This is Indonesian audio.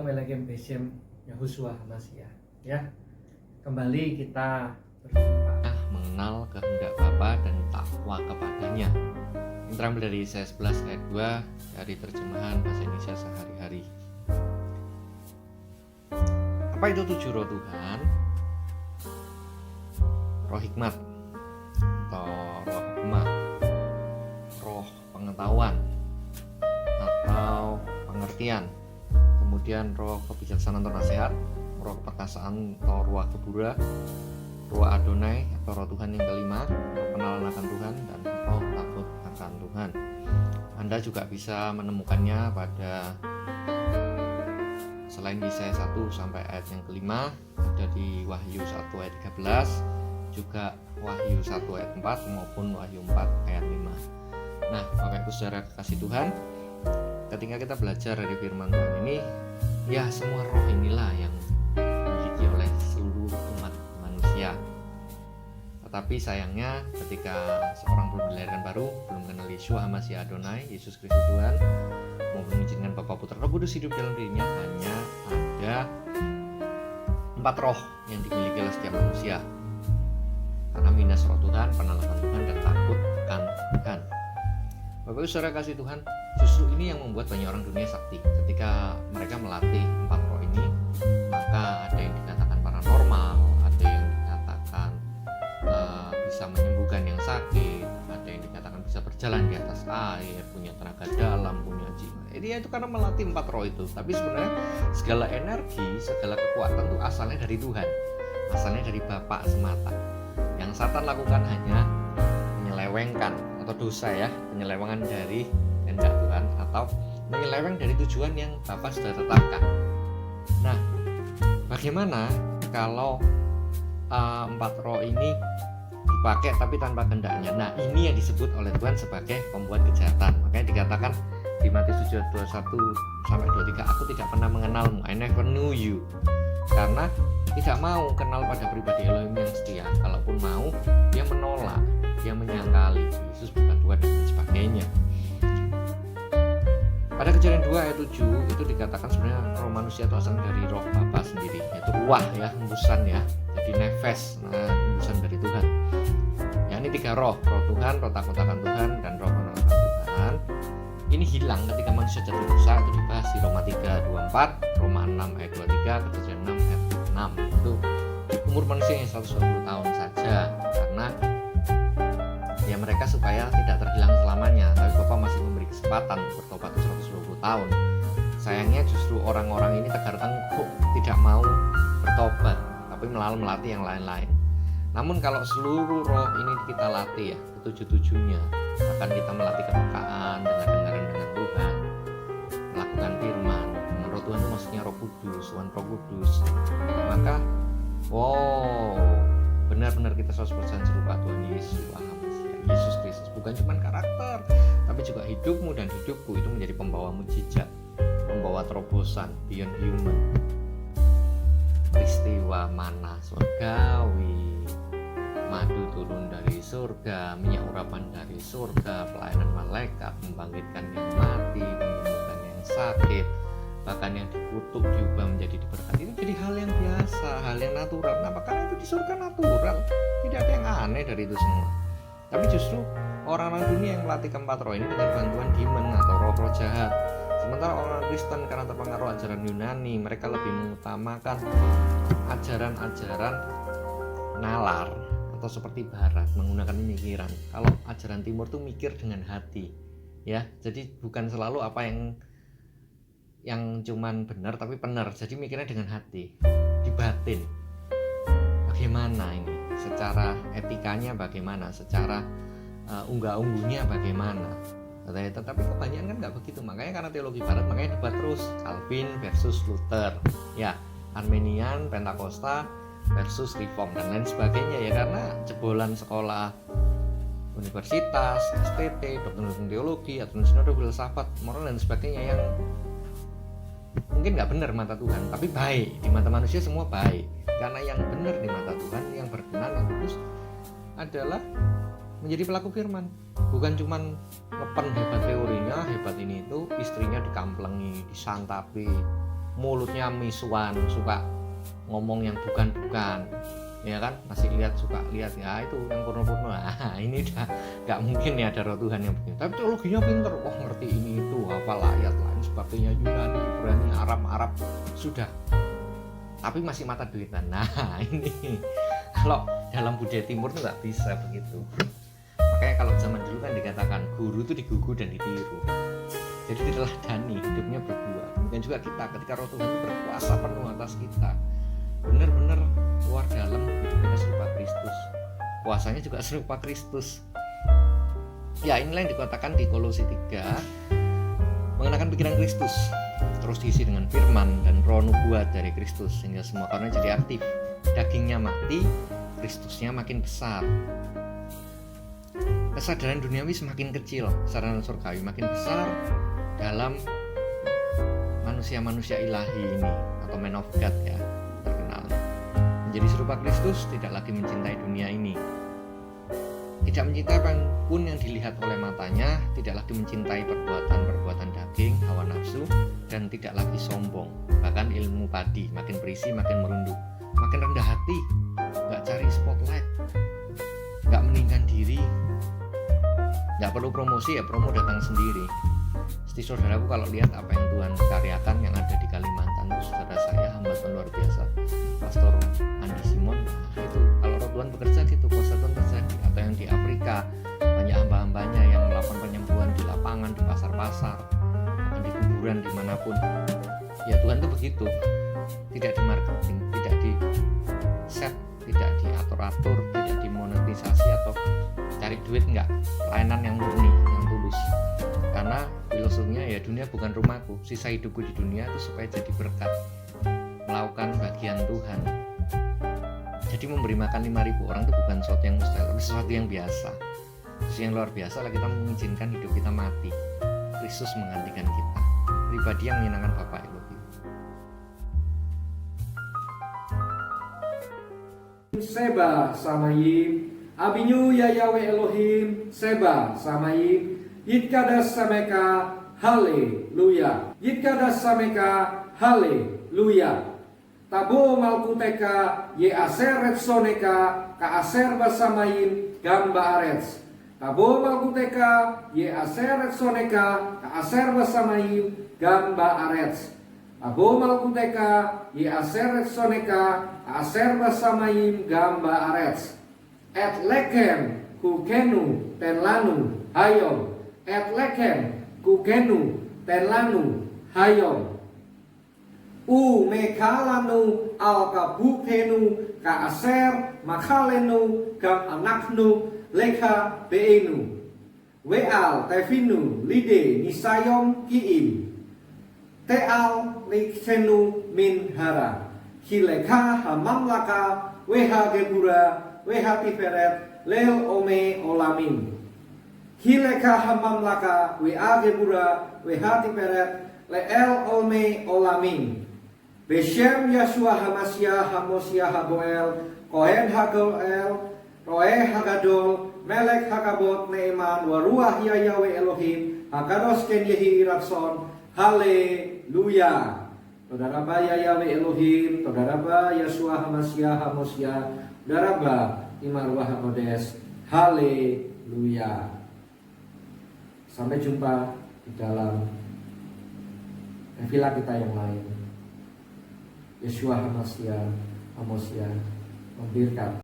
Melagem Besem Yahushua Hamasiah. Ya, kembali kita berjumpa. Mengenal kehendak Bapa dan takwa kepadanya. Ini terambil dari Yesaya 11 ayat 2 dari terjemahan bahasa Indonesia sehari-hari. Apa itu 7 roh Tuhan? Roh hikmat atau roh hikmah, roh pengetahuan atau pengertian, kemudian roh kebijaksanaan atau nasihat, roh keperkasaan atau ruah kebura, roh Adonai atau roh Tuhan yang kelima, roh kenalan akan Tuhan, dan roh takut akan Tuhan. Anda juga bisa menemukannya pada selain Yesaya 1 sampai ayat yang kelima, ada di Wahyu 1 ayat 13, juga Wahyu 1 ayat 4 maupun Wahyu 4 ayat 5. Nah, Bapak Ibu Saudara kekasih Tuhan, ketika kita belajar dari firman Tuhan ini, ya semua roh inilah yang dimiliki oleh seluruh umat manusia. Tetapi sayangnya ketika seorang belum dilahirkan baru, belum kenal Yeshua Hamasiah Adonai, Yesus Kristus Tuhan, maupun mengizinkan Bapa Putra Roh Kudus hidup dalam dirinya, hanya ada 4 roh yang dimiliki oleh setiap manusia. Karena minus roh Tuhan, penalakan Tuhan, dan takut akan Tuhan. Bapak Ibu Saudara kasih Tuhan, justru ini yang membuat banyak orang dunia sakti. Ketika mereka melatih 4 roh ini, maka ada yang dikatakan paranormal, ada yang dikatakan bisa menyembuhkan yang sakit, ada yang dikatakan bisa berjalan di atas air, punya tenaga dalam, punya jiwa. Itu karena melatih 4 roh itu. Tapi sebenarnya segala energi, segala kekuatan itu asalnya dari Tuhan, asalnya dari Bapa semata. Yang Satan lakukan hanya menyelewengkan atau dosa, ya, penyelewengan dari kehendak Tuhan atau menyeleweng dari tujuan yang Bapa sudah tetapkan. Nah, bagaimana kalau 4 roh ini dipakai tapi tanpa kehendaknya? Nah, ini yang disebut oleh Tuhan sebagai pembuat kejahatan. Makanya dikatakan di Matius 7:21-23, aku tidak pernah mengenalmu, I never knew you. Karena tidak mau kenal pada pribadi Elohim yang setia. Kalaupun mau, dia menolak, dia menyangkali Yesus bukan Tuhan dan sebagainya. Pada Kejadian 2 ayat 7 itu dikatakan sebenarnya roh manusia itu asal dari roh Bapa sendiri, yaitu ruah, ya, hembusan, ya. Jadi nefes, hembusan dari Tuhan. Ya, ini 3 roh Tuhan, roh takut akan Tuhan, dan roh penolakan Tuhan. Ini hilang ketika manusia jatuh dosa. Itu dibahas di Roma 3:24, Roma 6 ayat 23, Kejadian 6 ayat 6. Itu di umur manusia yang 120 tahun saja, karena ya mereka supaya tidak terhilang selamanya. Tapi Bapa masih memberi kesempatan bertobat 120 tahun. Sayangnya justru orang-orang ini tegar tengkuk, tidak mau bertobat, tapi malah melatih yang lain-lain. Namun kalau seluruh roh ini kita latih, ya, ketujuh-tujuhnya, akan kita melatih kepekaan, dengar-dengaran dengan Tuhan, melakukan firman. Roh Tuhan itu maksudnya Roh Kudus, Tuhan Roh Kudus. Maka benar-benar kita 100% serupa Tuhan Yesus, Yesus Kristus. Bukan cuma karakter, tapi juga hidupmu dan hidupku itu menjadi pembawa mujizat, pembawa terobosan beyond human, peristiwa mana surgawi, madu turun dari surga, minyak urapan dari surga, pelayanan malaikat, membangkitkan yang mati, menyembuhkan yang sakit, bahkan yang dikutuk diubah menjadi diberkati. Itu jadi hal yang biasa, hal yang natural. Nah, karena itu di surga natural, tidak ada yang aneh dari itu semua. Tapi justru orang-orang dunia yang melatih 4 roh ini dengan bantuan demon atau roh-roh jahat. Sementara orang Kristen karena terpengaruh ajaran Yunani, mereka lebih mengutamakan ajaran-ajaran nalar atau seperti Barat, menggunakan pemikiran. Kalau ajaran Timur tuh mikir dengan hati, ya. Jadi bukan selalu apa yang cuman benar, tapi benar. Jadi mikirnya dengan hati, di batin. Bagaimana ini? Secara etikanya bagaimana? Secara unggah-ungguhnya bagaimana? Tetapi kebanyakan kan nggak begitu. Makanya karena teologi Barat, makanya debat terus Calvin versus Luther, ya, Arminian, Pentakosta versus Reform, dan lain sebagainya, ya. Karena jebolan sekolah universitas, STT, dokter teologi, atau sinode filsafat, moral, dan sebagainya yang mungkin nggak benar mata Tuhan, tapi baik di mata manusia, semua baik. Karena yang benar di mata Tuhan, yang berkenan, yang kudus adalah menjadi pelaku firman. Bukan cuman ngepen hebat teorinya, hebat ini itu, istrinya dikamplengi, disantapi, mulutnya misuan, suka ngomong yang bukan-bukan, ya kan, masih suka lihat ya itu yang porno-porno. Nah, ini udah nggak mungkin ya ada roh Tuhan yang begini. Tapi teologinya pinter, ngerti ini itu, hafal ayat lain sebagainya, Yunani, Ibrani, Arab sudah. Tapi masih mata duitan. Nah, ini kalau dalam budaya timur itu nggak bisa begitu. Makanya kalau zaman dulu kan dikatakan guru itu digugu dan ditiru. Jadi diteladani, hidupnya berdua. Demikian juga kita, ketika roh Tuhan itu berkuasa penuh atas kita, benar-benar luar dalam hidup kita serupa Kristus, kuasanya juga serupa Kristus. Ya, inilah yang dikatakan di Kolose 3, mengenakan pikiran Kristus, terus diisi dengan firman dan roh nubuat dari Kristus, sehingga semua karena jadi aktif. Dagingnya mati, Kristusnya makin besar. Kesadaran duniawi semakin kecil, kesadaran surgawi makin besar dalam manusia-manusia ilahi ini, atau man of God ya terkenal. Menjadi serupa Kristus, tidak lagi mencintai dunia ini, tidak mencintai apapun yang dilihat oleh matanya, tidak lagi mencintai perbuatan daging, hawa nafsu, dan tidak lagi sombong. Bahkan ilmu padi makin berisi, makin merunduk, makin rendah hati, gak cari spotlight, gak meninggikan diri, gak perlu promosi, ya promo datang sendiri. Seperti saudaraku kalau lihat apa yang Tuhan karyakan yang ada di Kalimantan, itu saudara saya hamba Tuhan luar biasa, Pastor Andi Simon. Nah, itu kalau roh Tuhan bekerja gitu, kuasa Tuhan terjadi. Atau yang di Afrika, banyak hamba-hambanya yang melakukan penyembuhan di lapangan, di pasar-pasar, di kuburan, dimanapun. Ya Tuhan itu begitu, tidak di marketing, tidak di set, tidak diatur-atur, tidak dimonetisasi atau cari duit, enggak. Pelayanan yang murni, yang tulus. Karena filosofinya ya dunia bukan rumahku, sisa hidupku di dunia itu supaya jadi berkat, melakukan bagian Tuhan. Jadi memberi makan 5.000 orang itu bukan sesuatu yang mustahil, tapi sesuatu yang biasa. Sesuatu yang luar biasa lah kita mengizinkan hidup kita mati, Kristus menggantikan kita, pribadi yang menyenangkan Bapa Elohim. Seba Samayim, Abinyu ya Yahweh Elohim, Seba Samayim, Yitkadas Sameka, Haleluya. Yitkadas Sameka, Haleluya. Tabo Malkuteka, Ye Aser Retsoneka, Ka Aser Basamayim, Gamba Arets. Tabo Malkuteka, Ye Aser Retsoneka, Ka Aser Basamayim, Gamba Arets. Tabo Malkuteka, Ye Aser Retsoneka, Ka Aser Basamayim, Gamba Arets. Et Lekem, Kukenu, Tenlanu, Hayom. Et Lekem, Kukenu, Tenlanu, Hayom. Mekalanu Alkabukenu, Ka Aser, Makalenu, Gam Anaknu, Leka Beenu. Weal Tevinu, Lide, Nisayom, Kiim. Teal, Lekenu, Minhara. Hileka, Hamamlaka, Weha Gebura, Weha Tiferet, Lel Ome Olamin. Hileka Hamamlaka, Weha Gebura, Weha Tiferet, Leel Ome Olamin. Beshem Yashua Hamasya Hamosya Hagoel, Kohen Hagoel, Roe Hagadol, Melek Hakabot Neeman, Waruah ya Yahweh Elohim, Hakados Ken Yehi Ratson, Haleluya. Todaraba ya Yahweh Elohim, Todaraba Yashua Hamasya Hamosya, Todaraba Imarwah Hakodes, Haleluya. Sampai jumpa di dalam villa kita yang lain. Yeshua Hamasya, Hamosya, memberkati.